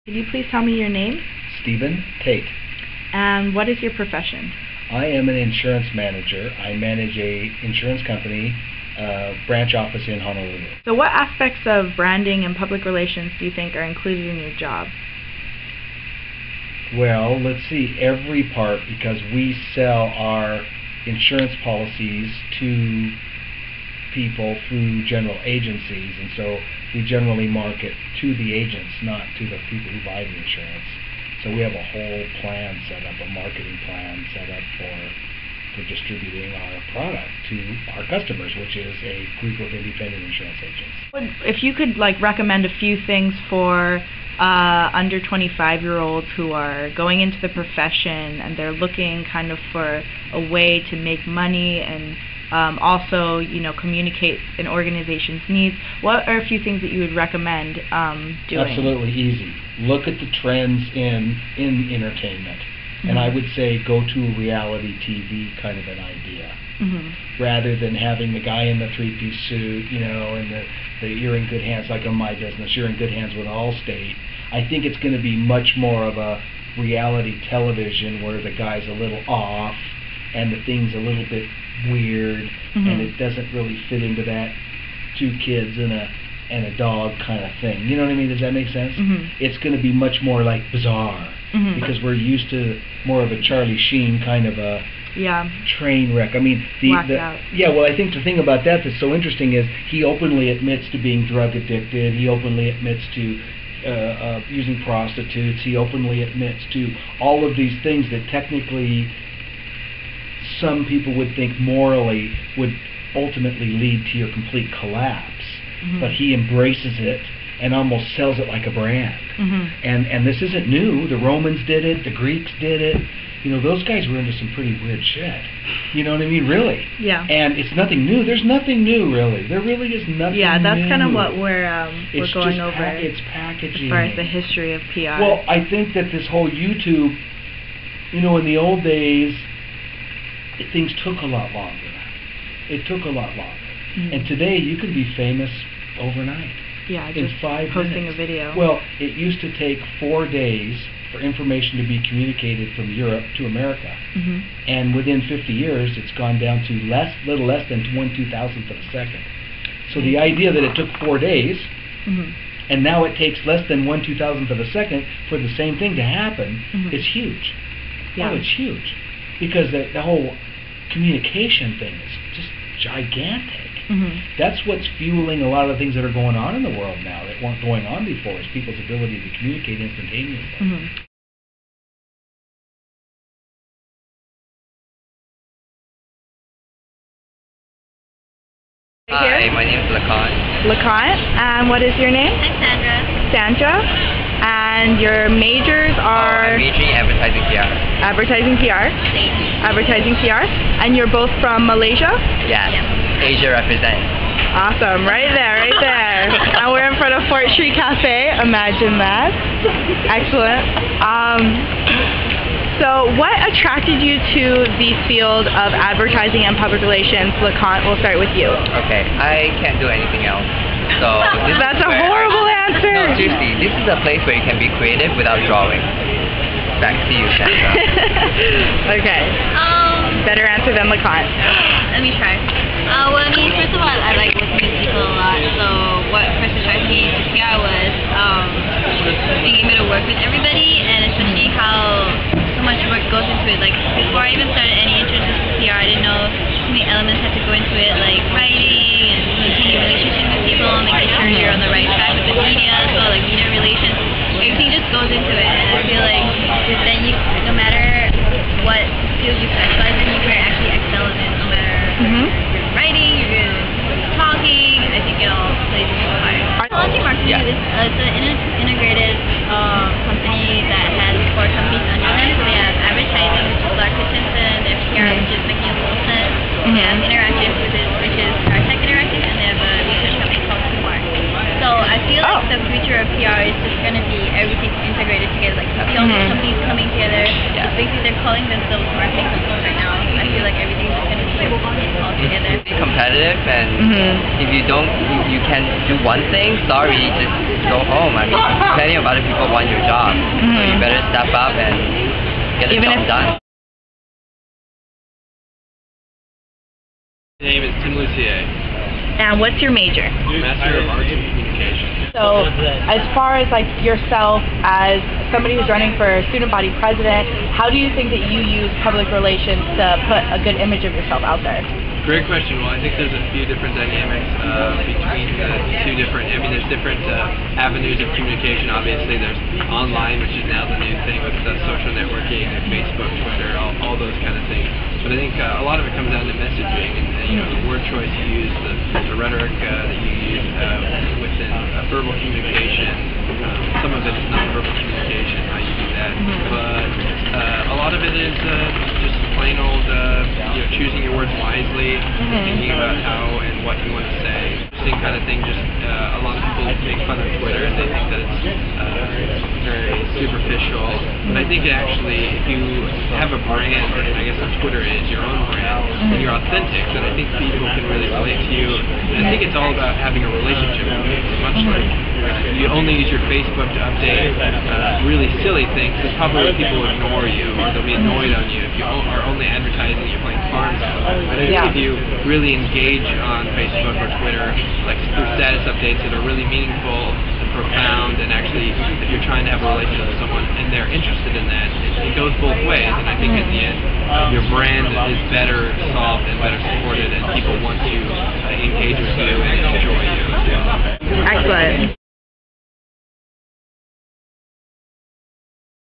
Could you please tell me your name? Stephen Tate. And what is your profession? I am an insurance manager. I manage a insurance company branch office in Honolulu. So what aspects of branding and public relations do you think are included in your job? Well, let's see, every part, because we sell our insurance policies to people through general agencies, and so we generally market to the agents, not to the people who buy the insurance. So we have a whole plan set up, a marketing plan set up for distributing our product to our customers, which is a group of independent insurance agents. If you could recommend a few things for under 25-year-olds who are going into the profession and they're looking kind of for a way to make money and also, communicate an organization's needs, what are a few things that you would recommend doing? Absolutely easy. Look at the trends in entertainment. And I would say go to a reality TV kind of an idea, rather than having the guy in the three-piece suit, and the you're in good hands, like on My Business, you're in good hands with Allstate. I think it's going to be much more of a reality television where the guy's a little off and the thing's a little bit weird, and it doesn't really fit into that two kids and a dog kind of thing. You know what I mean? Does that make sense? It's going to be much more like bizarre, because we're used to more of a Charlie Sheen kind of a train wreck. I mean, well, I think the thing about that that's so interesting is he openly admits to being drug addicted. He openly admits to using prostitutes. He openly admits to all of these things that technically some people would think morally would ultimately lead to your complete collapse. But he embraces it and almost sells it like a brand. And this isn't new. The Romans did it. The Greeks did it. Those guys were into some pretty weird shit. You know what I mean? Really. Yeah. And it's nothing new. There's nothing new, really. There really is nothing new. Yeah, that's kind of what we're going over. It's packaging. As far as the history of PR. Well, I think that this whole YouTube, in the old days, things took a lot longer. It took a lot longer. And today you can be famous overnight. Yeah, in just 5 posting minutes. a video. Well, it used to take 4 days for information to be communicated from Europe to America. And within 50 years, it's gone down to little less than 1/2000th of a second. So the idea that it took 4 days, and now it takes less than 1/2000th of a second for the same thing to happen, is huge. Yeah. Oh, it's huge. Because the whole communication thing is just gigantic. That's what's fueling a lot of the things that are going on in the world now that weren't going on before, is people's ability to communicate instantaneously. Hi, my name is Lacan. Lacan, and what is your name? I'm Sandra. Sandra, and your majors are? I'm majoring in advertising PR. Advertising PR? Advertising PR. And you're both from Malaysia? Yes. Asia represent. Awesome, right there. And we're in front of Fort Street Cafe. Imagine that. Excellent. So what attracted you to the field of advertising and public relations? Lacan, we'll start with you. Okay, I can't do anything else. So that's a horrible answer. No, seriously, this is a place where you can be creative without drawing. Back to you, Sandra. Okay. Better answer than Lacan. Let me try. Well, I mean, first of all, I like working with people a lot. So what first attracted me to PR was being able to work with everybody, and especially how so much work goes into it. Like before I even started any internship with PR, I didn't know so many elements had to go into it, like writing and maintaining relationships with people, making sure you're on the right track with the media as well, like media relations. Everything just goes into it, and I feel like then you, no matter what field you specialize in, you can actually excel in it. No matter if you're good at writing, you're good at talking. I think it all plays a big part. Policy Marketing is an integrated company that has 4 companies under them. So they have advertising, which is Clark Hutchinson. They have PR, which is McNeil Wilson. They have Interactive, which is our tech interactive, and they have a research company called Kumar. So I feel like the future of PR is just going to be everything integrated together. Like see all these companies coming together. It's basically they're calling themselves marketing companies right now. I feel like everything's just going to be all together. It's competitive, and if you don't, you can do one thing. Sorry, just go home. I mean, plenty of other people want your job, so you better step up and get the job done. My name is Tim Lucier. And what's your major? Master of Arts in Communication. So, as far as like yourself as somebody who's running for student body president, how do you think that you use public relations to put a good image of yourself out there? Great question. Well, I think there's a few different dynamics between the two different, there's different avenues of communication. Obviously, there's online, which is now the new thing with social networking, and Facebook, Twitter, all those kind of things. But I think a lot of it comes down to messaging and the word choice you use, the rhetoric that you use within verbal communication. Some of it is nonverbal communication, how you do that. But a lot of it is just plain old, choosing your words wisely, thinking about how and what you want to say. Interesting kind of thing. Just a lot of people make fun of Twitter and they think that it's very superficial. But I think actually, if you have a brand, and I guess what Twitter is, your own brand, and you're authentic, then I think people can really relate to you. And I think it's all about having a relationship with you. Much like you only use your Facebook to update really silly things, then probably people will ignore you or they'll be annoyed on you if you are only advertising you're playing Farmville. But I think if you really engage on Facebook or Twitter, like through status updates that are really meaningful and profound, and actually if you're trying to have a relationship with someone and they're interested in that, it goes both ways. And I think in the end, your brand is better solved and better supported, and people want to engage with you and enjoy you as well. Excellent.